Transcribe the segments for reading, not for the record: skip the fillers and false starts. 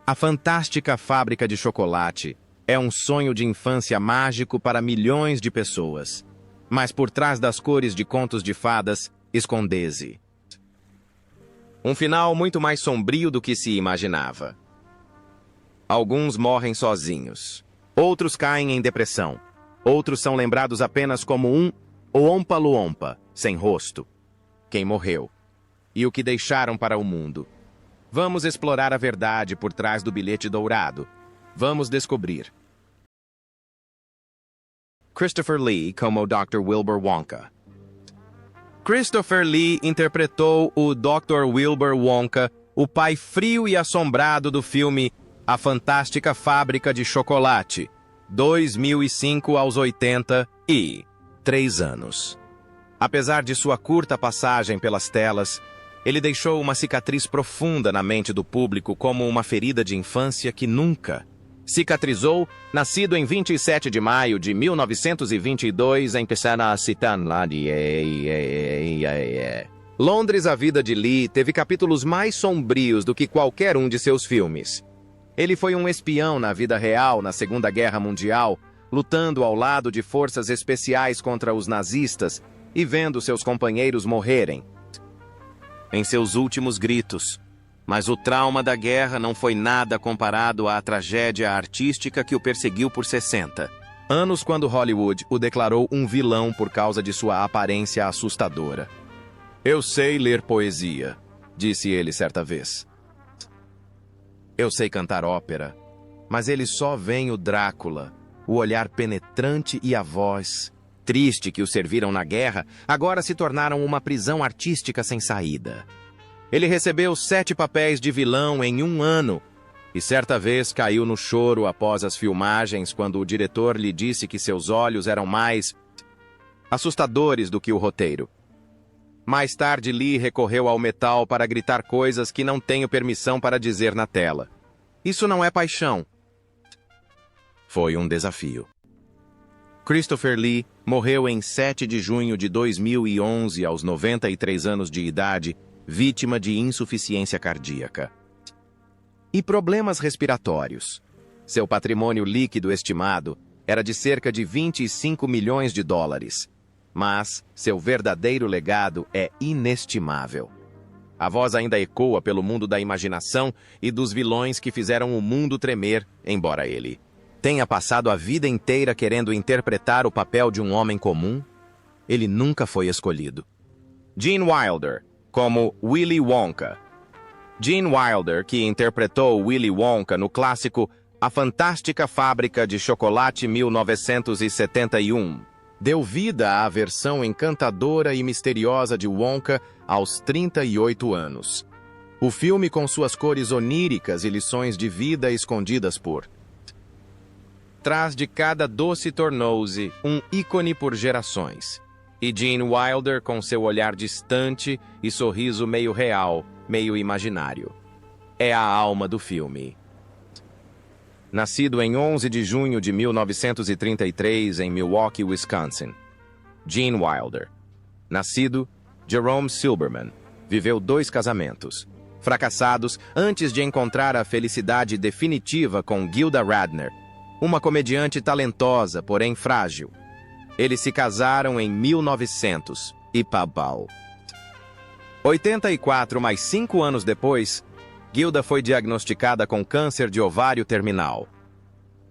A Fantástica Fábrica de Chocolate é um sonho de infância mágico para milhões de pessoas. Mas por trás das cores de contos de fadas, esconde-se um final muito mais sombrio do que se imaginava. Alguns morrem sozinhos. Outros caem em depressão. Outros são lembrados apenas como um Oompa-Loompa, sem rosto. Quem morreu? E o que deixaram para o mundo? Vamos explorar a verdade por trás do bilhete dourado. Vamos descobrir. Christopher Lee como Dr. Wilbur Wonka. Christopher Lee interpretou o Dr. Wilbur Wonka, o pai frio e assombrado do filme A Fantástica Fábrica de Chocolate, 2005 aos 83 anos. Apesar de sua curta passagem pelas telas, ele deixou uma cicatriz profunda na mente do público como uma ferida de infância que nunca cicatrizou, nascido em 27 de maio de 1922 em Londres. A vida de Lee teve capítulos mais sombrios do que qualquer um de seus filmes. Ele foi um espião na vida real na Segunda Guerra Mundial, lutando ao lado de forças especiais contra os nazistas e vendo seus companheiros morrerem em seus últimos gritos. Mas o trauma da guerra não foi nada comparado à tragédia artística que o perseguiu por 60 anos, quando Hollywood o declarou um vilão por causa de sua aparência assustadora. "Eu sei ler poesia", disse ele certa vez. "Eu sei cantar ópera, mas eles só veem o Drácula, o olhar penetrante e a voz triste que o serviram na guerra, agora se tornaram uma prisão artística sem saída." Ele recebeu 7 papéis de vilão em um ano e certa vez caiu no choro após as filmagens quando o diretor lhe disse que seus olhos eram mais assustadores do que o roteiro. Mais tarde, Lee recorreu ao metal para gritar coisas que não tenho permissão para dizer na tela. Isso não é paixão. Foi um desafio. Christopher Lee morreu em 7 de junho de 2011, aos 93 anos de idade, vítima de insuficiência cardíaca e problemas respiratórios. Seu patrimônio líquido estimado era de cerca de 25 milhões de dólares, mas seu verdadeiro legado é inestimável. A voz ainda ecoa pelo mundo da imaginação e dos vilões que fizeram o mundo tremer, embora ele tenha passado a vida inteira querendo interpretar o papel de um homem comum. Ele nunca foi escolhido. Gene Wilder como Willy Wonka. Gene Wilder, que interpretou Willy Wonka no clássico A Fantástica Fábrica de Chocolate 1971, deu vida à versão encantadora e misteriosa de Wonka aos 38 anos. O filme, com suas cores oníricas e lições de vida escondidas por trás de cada doce, tornou-se um ícone por gerações. E Gene Wilder, com seu olhar distante e sorriso meio real, meio imaginário, é a alma do filme. Nascido em 11 de junho de 1933 em Milwaukee, Wisconsin, Gene Wilder. Nascido Jerome Silberman, viveu 2 casamentos fracassados antes de encontrar a felicidade definitiva com Gilda Radner, uma comediante talentosa, porém frágil. Eles se casaram em 1900 e pau. 84 mais 5 anos depois, Gilda foi diagnosticada com câncer de ovário terminal.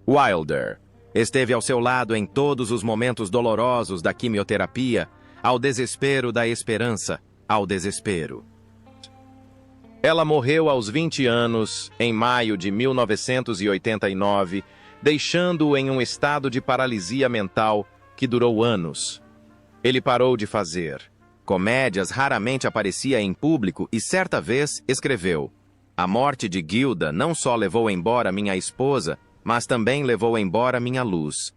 Wilder esteve ao seu lado em todos os momentos dolorosos da quimioterapia, ao desespero da esperança, ao desespero. Ela morreu aos 20 anos, em maio de 1989, deixando-o em um estado de paralisia mental que durou anos. Ele parou de fazer comédias, raramente aparecia em público e certa vez escreveu: "A morte de Gilda não só levou embora minha esposa, mas também levou embora minha luz."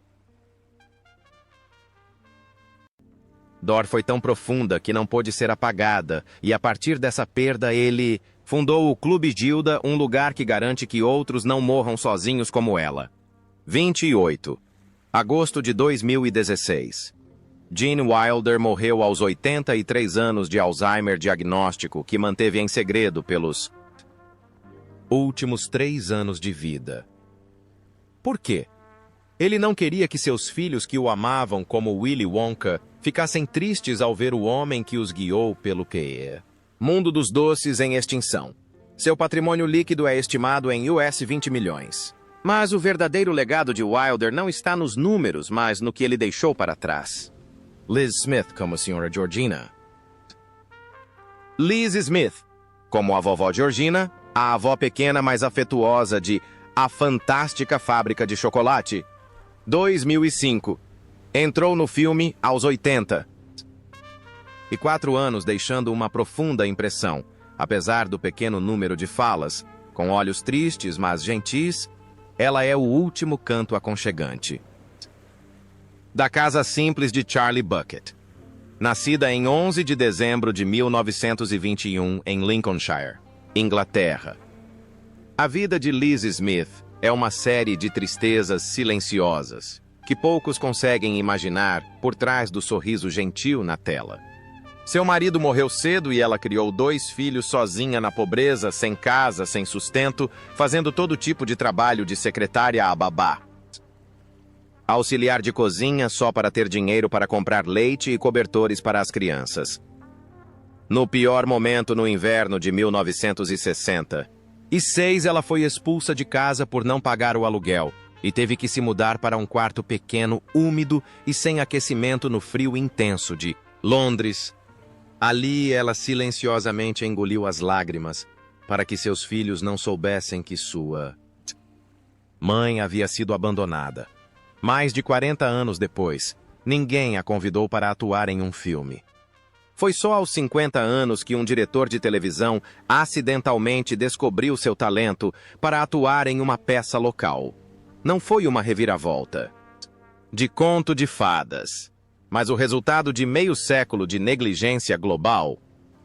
Dor foi tão profunda que não pôde ser apagada, e a partir dessa perda ele fundou o Clube Gilda, um lugar que garante que outros não morram sozinhos como ela. 28. Agosto de 2016. Gene Wilder morreu aos 83 anos de Alzheimer, diagnóstico que manteve em segredo pelos últimos 3 anos de vida. Por quê? Ele não queria que seus filhos que o amavam como Willy Wonka ficassem tristes ao ver o homem que os guiou pelo que mundo dos doces em extinção. Seu patrimônio líquido é estimado em US 20 milhões. Mas o verdadeiro legado de Wilder não está nos números, mas no que ele deixou para trás. Liz Smith como a Sra. Georgina. Liz Smith, como a vovó Georgina, a avó pequena mais afetuosa de A Fantástica Fábrica de Chocolate. 2005. Entrou no filme aos 80. E 4 anos deixando uma profunda impressão, apesar do pequeno número de falas, com olhos tristes, mas gentis, ela é o último canto aconchegante. Da casa simples de Charlie Bucket. Nascida em 11 de dezembro de 1921 em Lincolnshire, Inglaterra. A vida de Liz Smith é uma série de tristezas silenciosas, que poucos conseguem imaginar por trás do sorriso gentil na tela. Seu marido morreu cedo e ela criou 2 filhos sozinha na pobreza, sem casa, sem sustento, fazendo todo tipo de trabalho de secretária a babá. Auxiliar de cozinha só para ter dinheiro para comprar leite e cobertores para as crianças. No pior momento no inverno de 1966, ela foi expulsa de casa por não pagar o aluguel e teve que se mudar para um quarto pequeno, úmido e sem aquecimento no frio intenso de Londres. Ali ela silenciosamente engoliu as lágrimas para que seus filhos não soubessem que sua mãe havia sido abandonada. Mais de 40 anos depois, ninguém a convidou para atuar em um filme. Foi só aos 50 anos que um diretor de televisão acidentalmente descobriu seu talento para atuar em uma peça local. Não foi uma reviravolta de conto de fadas, mas o resultado de meio século de negligência global.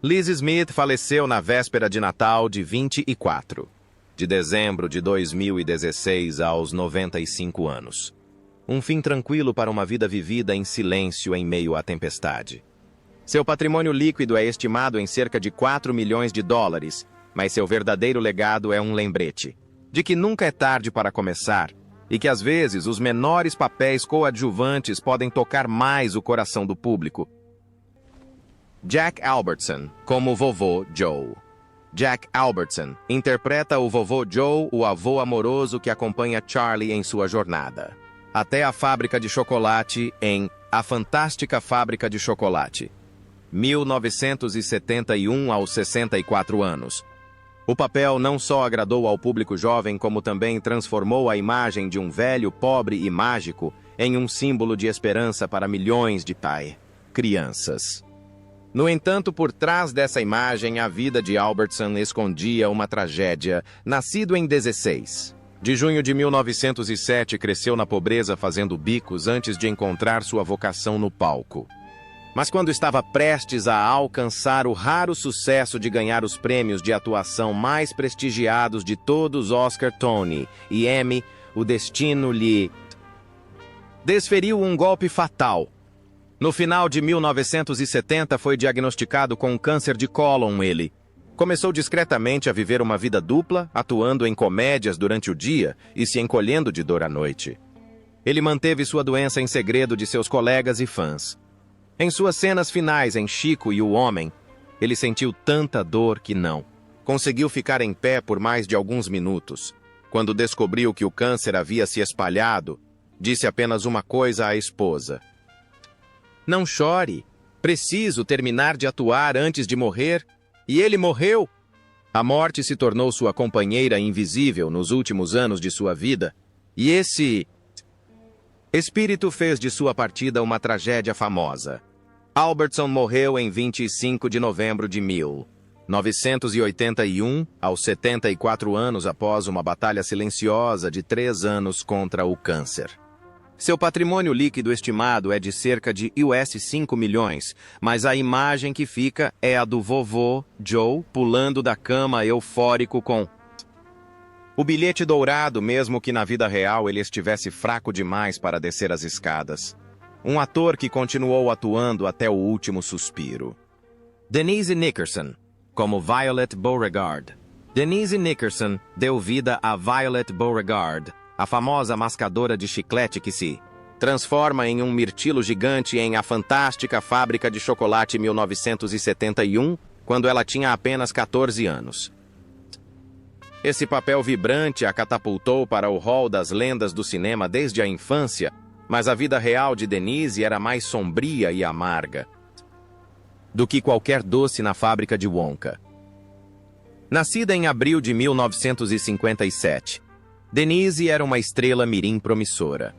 Liz Smith faleceu na véspera de Natal de 24 de dezembro de 2016 aos 95 anos. Um fim tranquilo para uma vida vivida em silêncio em meio à tempestade. Seu patrimônio líquido é estimado em cerca de 4 milhões de dólares, mas seu verdadeiro legado é um lembrete de que nunca é tarde para começar e que às vezes os menores papéis coadjuvantes podem tocar mais o coração do público. Jack Albertson, como vovô Joe. Jack Albertson interpreta o vovô Joe, o avô amoroso que acompanha Charlie em sua jornada até a fábrica de chocolate em A Fantástica Fábrica de Chocolate, 1971 aos 64 anos. O papel não só agradou ao público jovem, como também transformou a imagem de um velho, pobre e mágico em um símbolo de esperança para milhões de crianças. No entanto, por trás dessa imagem, a vida de Albertson escondia uma tragédia. Nascido em 16 de junho de 1907, cresceu na pobreza fazendo bicos antes de encontrar sua vocação no palco. Mas quando estava prestes a alcançar o raro sucesso de ganhar os prêmios de atuação mais prestigiados de todos, Oscar, Tony e Emmy, o destino lhe desferiu um golpe fatal. No final de 1970, foi diagnosticado com um câncer de cólon. Ele começou discretamente a viver uma vida dupla, atuando em comédias durante o dia e se encolhendo de dor à noite. Ele manteve sua doença em segredo de seus colegas e fãs. Em suas cenas finais em Chico e o Homem, ele sentiu tanta dor que não conseguiu ficar em pé por mais de alguns minutos. Quando descobriu que o câncer havia se espalhado, disse apenas uma coisa à esposa: "Não chore, preciso terminar de atuar antes de morrer." E ele morreu. A morte se tornou sua companheira invisível nos últimos anos de sua vida, e esse espírito fez de sua partida uma tragédia famosa. Albertson morreu em 25 de novembro de 1981, aos 74 anos, após uma batalha silenciosa de 3 anos contra o câncer. Seu patrimônio líquido estimado é de cerca de US 5 milhões, mas a imagem que fica é a do vovô Joe pulando da cama eufórico com o bilhete dourado, mesmo que na vida real ele estivesse fraco demais para descer as escadas. Um ator que continuou atuando até o último suspiro. Denise Nickerson, como Violet Beauregard. Denise Nickerson deu vida a Violet Beauregarde, a famosa mascadora de chiclete que se transforma em um mirtilo gigante em A Fantástica Fábrica de Chocolate 1971, quando ela tinha apenas 14 anos. Esse papel vibrante a catapultou para o hall das lendas do cinema desde a infância, mas a vida real de Denise era mais sombria e amarga do que qualquer doce na fábrica de Wonka. Nascida em abril de 1957, Denise era uma estrela mirim promissora.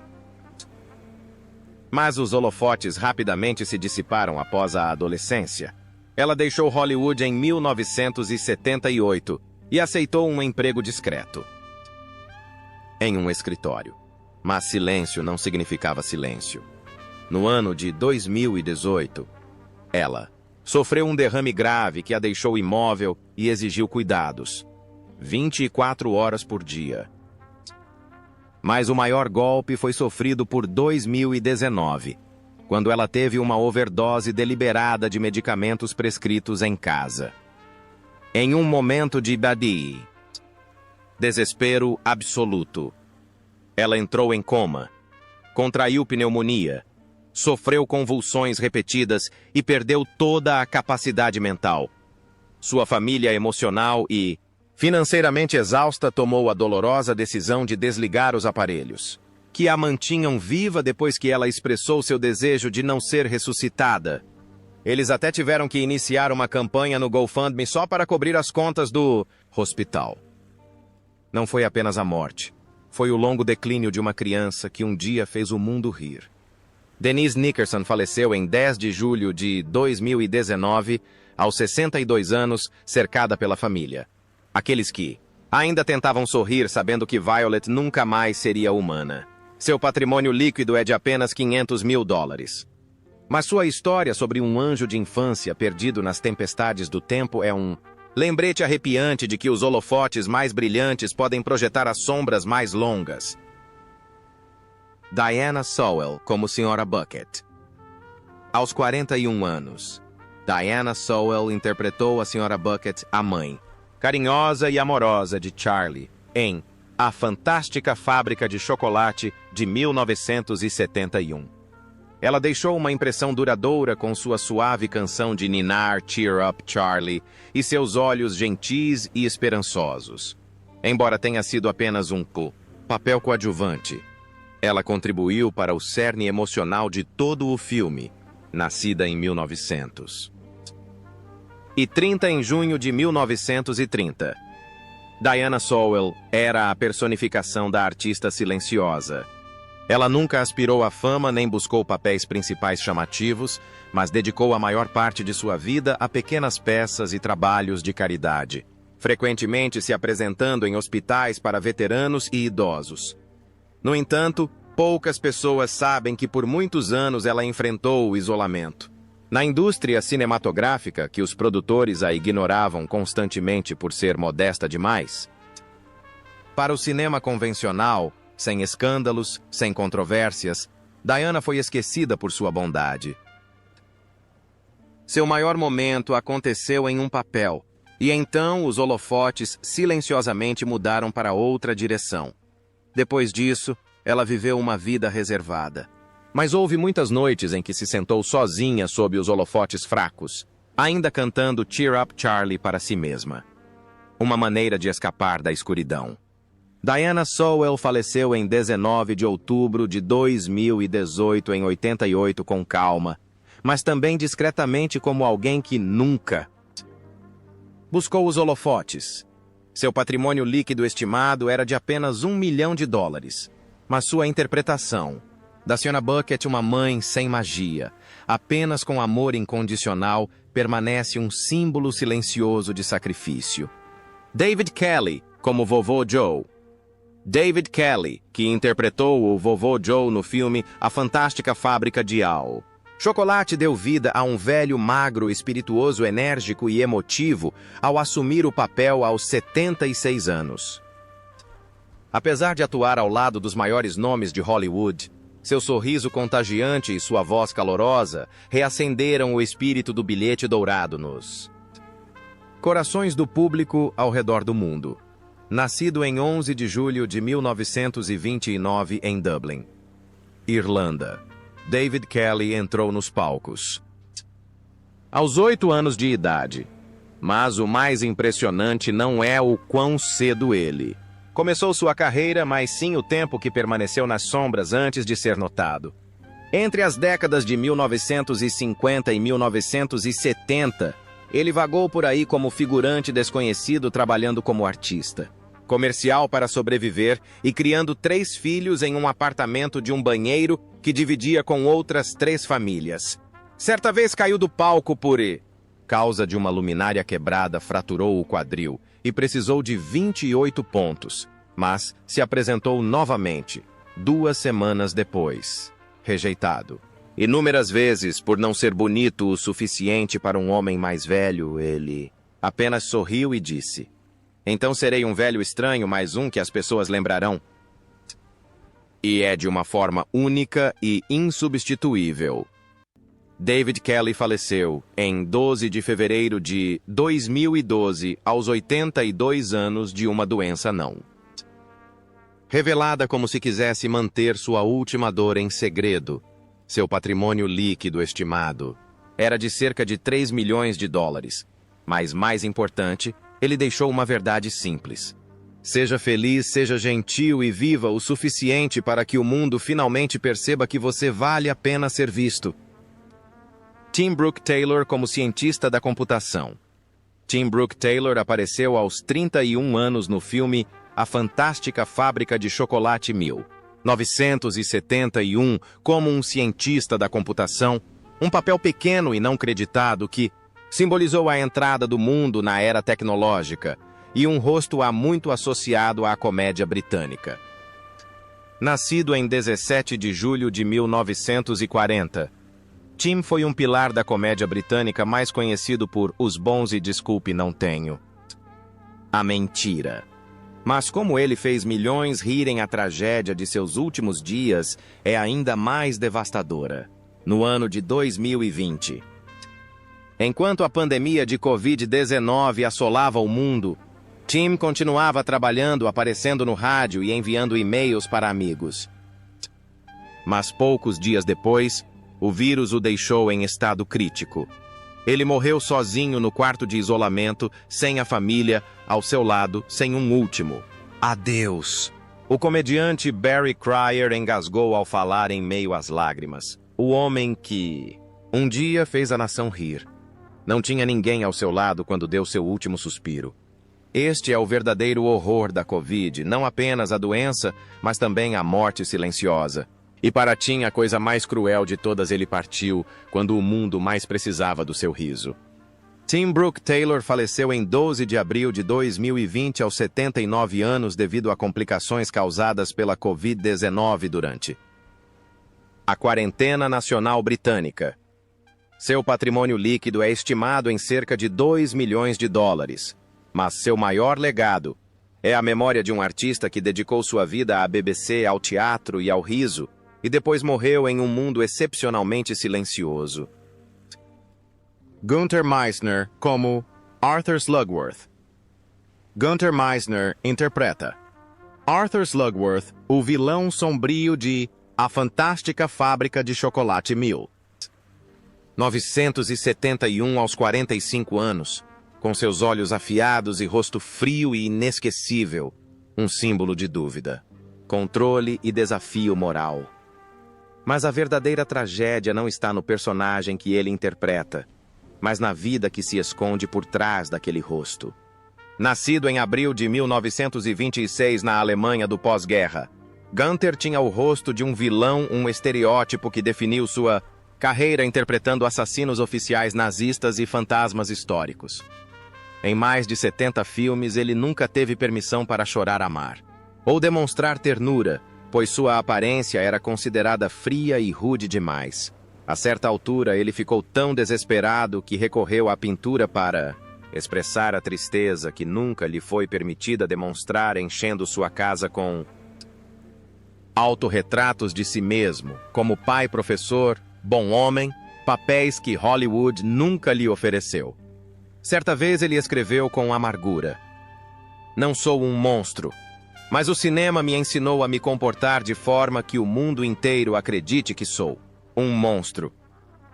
Mas os holofotes rapidamente se dissiparam após a adolescência. Ela deixou Hollywood em 1978 e aceitou um emprego discreto em um escritório. Mas silêncio não significava silêncio. No ano de 2018, ela sofreu um derrame grave que a deixou imóvel e exigiu cuidados, 24 horas por dia. Mas o maior golpe foi sofrido por 2019, quando ela teve uma overdose deliberada de medicamentos prescritos em casa. Em um momento de desespero absoluto, ela entrou em coma, contraiu pneumonia, sofreu convulsões repetidas e perdeu toda a capacidade mental. Sua família emocional e financeiramente exausta tomou a dolorosa decisão de desligar os aparelhos, que a mantinham viva depois que ela expressou seu desejo de não ser ressuscitada. Eles até tiveram que iniciar uma campanha no GoFundMe só para cobrir as contas do hospital. Não foi apenas a morte. Foi o longo declínio de uma criança que um dia fez o mundo rir. Denise Nickerson faleceu em 10 de julho de 2019, aos 62 anos, cercada pela família. Aqueles que ainda tentavam sorrir sabendo que Violet nunca mais seria humana. Seu patrimônio líquido é de apenas $500 mil. Mas sua história sobre um anjo de infância perdido nas tempestades do tempo é um lembrete arrepiante de que os holofotes mais brilhantes podem projetar as sombras mais longas. Diana Sowell como Sra. Bucket. Aos 41 anos, Diana Sowell interpretou a Sra. Bucket, a mãe, carinhosa e amorosa de Charlie, em A Fantástica Fábrica de Chocolate de 1971. Ela deixou uma impressão duradoura com sua suave canção de ninar Cheer Up, Charlie, e seus olhos gentis e esperançosos. Embora tenha sido apenas um papel coadjuvante, ela contribuiu para o cerne emocional de todo o filme, nascida em 1900. E 30 em junho de 1930. Diana Sowell era a personificação da artista silenciosa. Ela nunca aspirou à fama nem buscou papéis principais chamativos, mas dedicou a maior parte de sua vida a pequenas peças e trabalhos de caridade, frequentemente se apresentando em hospitais para veteranos e idosos. No entanto, poucas pessoas sabem que por muitos anos ela enfrentou o isolamento. Na indústria cinematográfica, que os produtores a ignoravam constantemente por ser modesta demais, para o cinema convencional, sem escândalos, sem controvérsias, Diana foi esquecida por sua bondade. Seu maior momento aconteceu em um papel, e então os holofotes silenciosamente mudaram para outra direção. Depois disso, ela viveu uma vida reservada. Mas houve muitas noites em que se sentou sozinha sob os holofotes fracos, ainda cantando Cheer Up, Charlie para si mesma. Uma maneira de escapar da escuridão. Diana Sowell faleceu em 19 de outubro de 2018 em 88 com calma, mas também discretamente como alguém que nunca buscou os holofotes. Seu patrimônio líquido estimado era de apenas $1 milhão, mas sua interpretação da Sra. Bucket, uma mãe sem magia, apenas com amor incondicional, permanece um símbolo silencioso de sacrifício. David Kelly, como Vovô Joe. David Kelly, que interpretou o Vovô Joe no filme A Fantástica Fábrica de Chocolate, deu vida a um velho magro, espirituoso, enérgico e emotivo ao assumir o papel aos 76 anos. Apesar de atuar ao lado dos maiores nomes de Hollywood, seu sorriso contagiante e sua voz calorosa reacenderam o espírito do bilhete dourado nos Corações do público ao redor do mundo. Nascido em 11 de julho de 1929 em Dublin, Irlanda, David Kelly entrou nos palcos aos 8 anos de idade. Mas o mais impressionante não é o quão cedo ele começou sua carreira, mas sim o tempo que permaneceu nas sombras antes de ser notado. Entre as décadas de 1950 e 1970, ele vagou por aí como figurante desconhecido trabalhando como artista comercial para sobreviver e criando 3 filhos em um apartamento de um banheiro que dividia com outras 3 famílias. Certa vez caiu do palco por causa de uma luminária quebrada, fraturou o quadril e precisou de 28 pontos, mas se apresentou novamente 2 semanas depois, rejeitado. Inúmeras vezes, por não ser bonito o suficiente para um homem mais velho, ele apenas sorriu e disse: "Então serei um velho estranho, mais um que as pessoas lembrarão." E é de uma forma única e insubstituível. David Kelly faleceu em 12 de fevereiro de 2012, aos 82 anos, de uma doença não revelada, como se quisesse manter sua última dor em segredo. Seu patrimônio líquido estimado era de cerca de 3 milhões de dólares. Mas, mais importante, ele deixou uma verdade simples: seja feliz, seja gentil e viva o suficiente para que o mundo finalmente perceba que você vale a pena ser visto. Tim Brooke Taylor como cientista da computação. Tim Brooke Taylor apareceu aos 31 anos no filme A Fantástica Fábrica de Chocolate 1971 como um cientista da computação, um papel pequeno e não creditado que simbolizou a entrada do mundo na era tecnológica e um rosto há muito associado à comédia britânica. Nascido em 17 de julho de 1940, Tim foi um pilar da comédia britânica, mais conhecido por Os Bons e Desculpe Não Tenho a Mentira. Mas como ele fez milhões rirem, a tragédia de seus últimos dias é ainda mais devastadora. No ano de 2020, enquanto a pandemia de Covid-19 assolava o mundo, Tim continuava trabalhando, aparecendo no rádio e enviando e-mails para amigos. Mas poucos dias depois, o vírus o deixou em estado crítico. Ele morreu sozinho no quarto de isolamento, sem a família ao seu lado, sem um último adeus. O comediante Barry Cryer engasgou ao falar em meio às lágrimas. O homem que um dia fez a nação rir. Não tinha ninguém ao seu lado quando deu seu último suspiro. Este é o verdadeiro horror da Covid, não apenas a doença, mas também a morte silenciosa. E para Tim, a coisa mais cruel de todas, ele partiu quando o mundo mais precisava do seu riso. Tim Brooke Taylor faleceu em 12 de abril de 2020 aos 79 anos devido a complicações causadas pela Covid-19 durante a quarentena nacional britânica. Seu patrimônio líquido é estimado em cerca de 2 milhões de dólares, mas seu maior legado é a memória de um artista que dedicou sua vida à BBC, ao teatro e ao riso, e depois morreu em um mundo excepcionalmente silencioso. Gunther Meissner como Arthur Slugworth. Gunther Meissner interpreta Arthur Slugworth, o vilão sombrio de A Fantástica Fábrica de Chocolate 1971, aos 45 anos, com seus olhos afiados e rosto frio e inesquecível, um símbolo de dúvida, controle e desafio moral. Mas a verdadeira tragédia não está no personagem que ele interpreta, mas na vida que se esconde por trás daquele rosto. Nascido em abril de 1926 na Alemanha do pós-guerra, Gunther tinha o rosto de um vilão, um estereótipo que definiu sua carreira interpretando assassinos oficiais nazistas e fantasmas históricos. Em mais de 70 filmes, ele nunca teve permissão para chorar a mar ou demonstrar ternura, pois sua aparência era considerada fria e rude demais. A certa altura, ele ficou tão desesperado que recorreu à pintura para expressar a tristeza que nunca lhe foi permitida demonstrar, enchendo sua casa com autorretratos de si mesmo, como pai, professor, bom homem, papéis que Hollywood nunca lhe ofereceu. Certa vez ele escreveu com amargura: "Não sou um monstro, mas o cinema me ensinou a me comportar de forma que o mundo inteiro acredite que sou um monstro."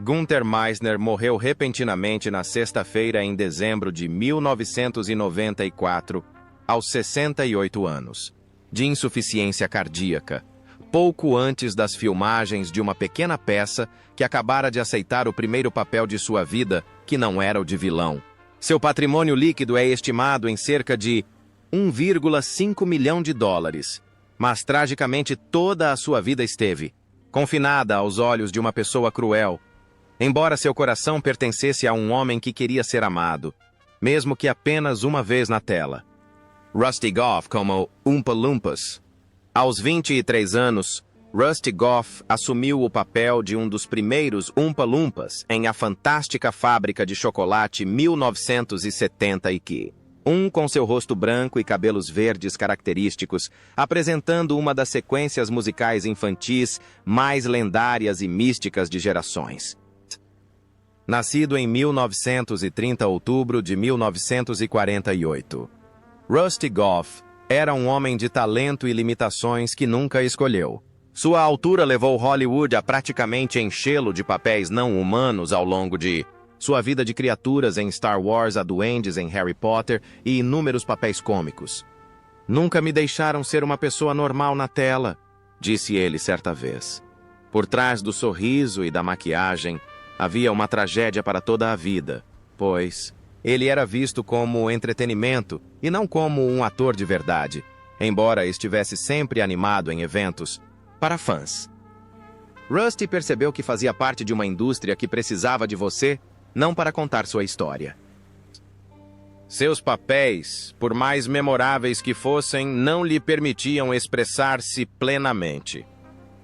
Gunther Meissner morreu repentinamente na sexta-feira em dezembro de 1994, aos 68 anos, de insuficiência cardíaca, pouco antes das filmagens de uma pequena peça que acabara de aceitar o primeiro papel de sua vida, que não era o de vilão. Seu patrimônio líquido é estimado em cerca de 1,5 milhão de dólares, mas tragicamente toda a sua vida esteve confinada aos olhos de uma pessoa cruel, embora seu coração pertencesse a um homem que queria ser amado, mesmo que apenas uma vez na tela. Rusty Goff como Oompa Loompas. Aos 23 anos, Rusty Goff assumiu o papel de um dos primeiros Oompa Loompas em A Fantástica Fábrica de Chocolate 1970 com seu rosto branco e cabelos verdes característicos, apresentando uma das sequências musicais infantis mais lendárias e místicas de gerações. Nascido em 1930 de outubro de 1948, Rusty Goff era um homem de talento e limitações que nunca escolheu. Sua altura levou Hollywood a praticamente enchê-lo de papéis não humanos ao longo de sua vida de criaturas em Star Wars, a duendes em Harry Potter e inúmeros papéis cômicos. "Nunca me deixaram ser uma pessoa normal na tela", disse ele certa vez. Por trás do sorriso e da maquiagem, havia uma tragédia para toda a vida, pois ele era visto como entretenimento e não como um ator de verdade, embora estivesse sempre animado em eventos para fãs. Rusty percebeu que fazia parte de uma indústria que precisava de você, não para contar sua história. Seus papéis, por mais memoráveis que fossem, não lhe permitiam expressar-se plenamente.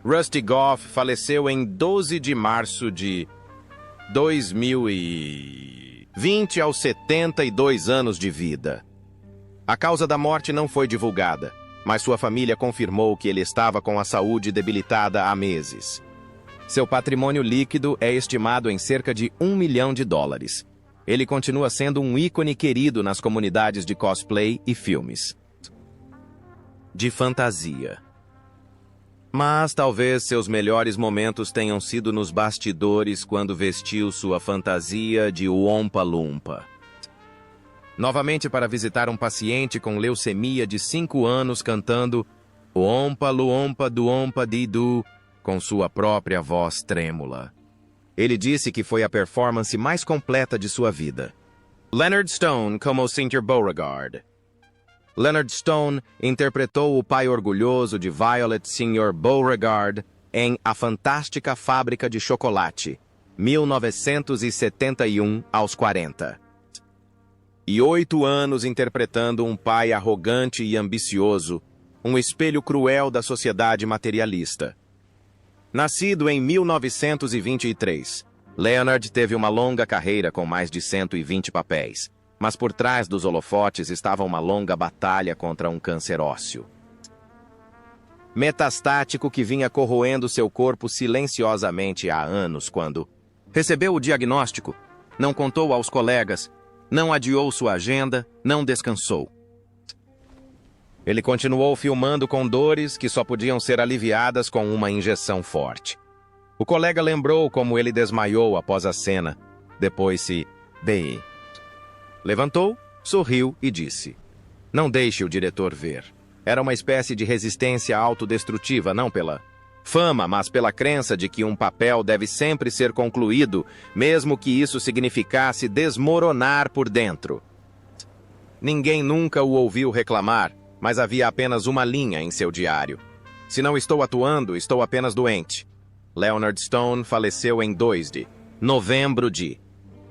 Rusty Goff faleceu em 12 de março de 2020, aos 72 anos de vida. A causa da morte não foi divulgada, mas sua família confirmou que ele estava com a saúde debilitada há meses. Seu patrimônio líquido é estimado em cerca de 1 milhão de dólares. Ele continua sendo um ícone querido nas comunidades de cosplay e filmes de fantasia. Mas talvez seus melhores momentos tenham sido nos bastidores quando vestiu sua fantasia de Oompa Loompa. Novamente para visitar um paciente com leucemia de 5 anos cantando Oompa Loompa Doompa Didu com sua própria voz trêmula. Ele disse que foi a performance mais completa de sua vida. Leonard Stone como Sr. Beauregard. Leonard Stone interpretou o pai orgulhoso de Violet Sr. Beauregard em A Fantástica Fábrica de Chocolate, 1971 aos 40. E 8 anos interpretando um pai arrogante e ambicioso, um espelho cruel da sociedade materialista. Nascido em 1923, Leonard teve uma longa carreira com mais de 120 papéis, mas por trás dos holofotes estava uma longa batalha contra um câncer ósseo metastático que vinha corroendo seu corpo silenciosamente há anos quando recebeu o diagnóstico, não contou aos colegas, não adiou sua agenda, não descansou. Ele continuou filmando com dores que só podiam ser aliviadas com uma injeção forte. O colega lembrou como ele desmaiou após a cena. Depois se levantou, sorriu e disse: "Não deixe o diretor ver." Era uma espécie de resistência autodestrutiva, não pela fama, mas pela crença de que um papel deve sempre ser concluído, mesmo que isso significasse desmoronar por dentro. Ninguém nunca o ouviu reclamar, mas havia apenas uma linha em seu diário: "Se não estou atuando, estou apenas doente." Leonard Stone faleceu em 2 de novembro de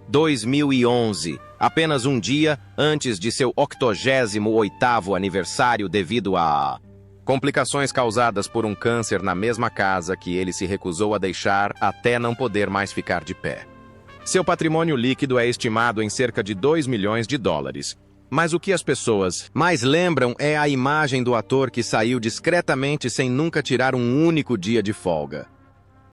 2011, apenas um dia antes de seu 88º aniversário devido a complicações causadas por um câncer na mesma casa que ele se recusou a deixar até não poder mais ficar de pé. Seu patrimônio líquido é estimado em cerca de 2 milhões de dólares. Mas o que as pessoas mais lembram é a imagem do ator que saiu discretamente sem nunca tirar um único dia de folga.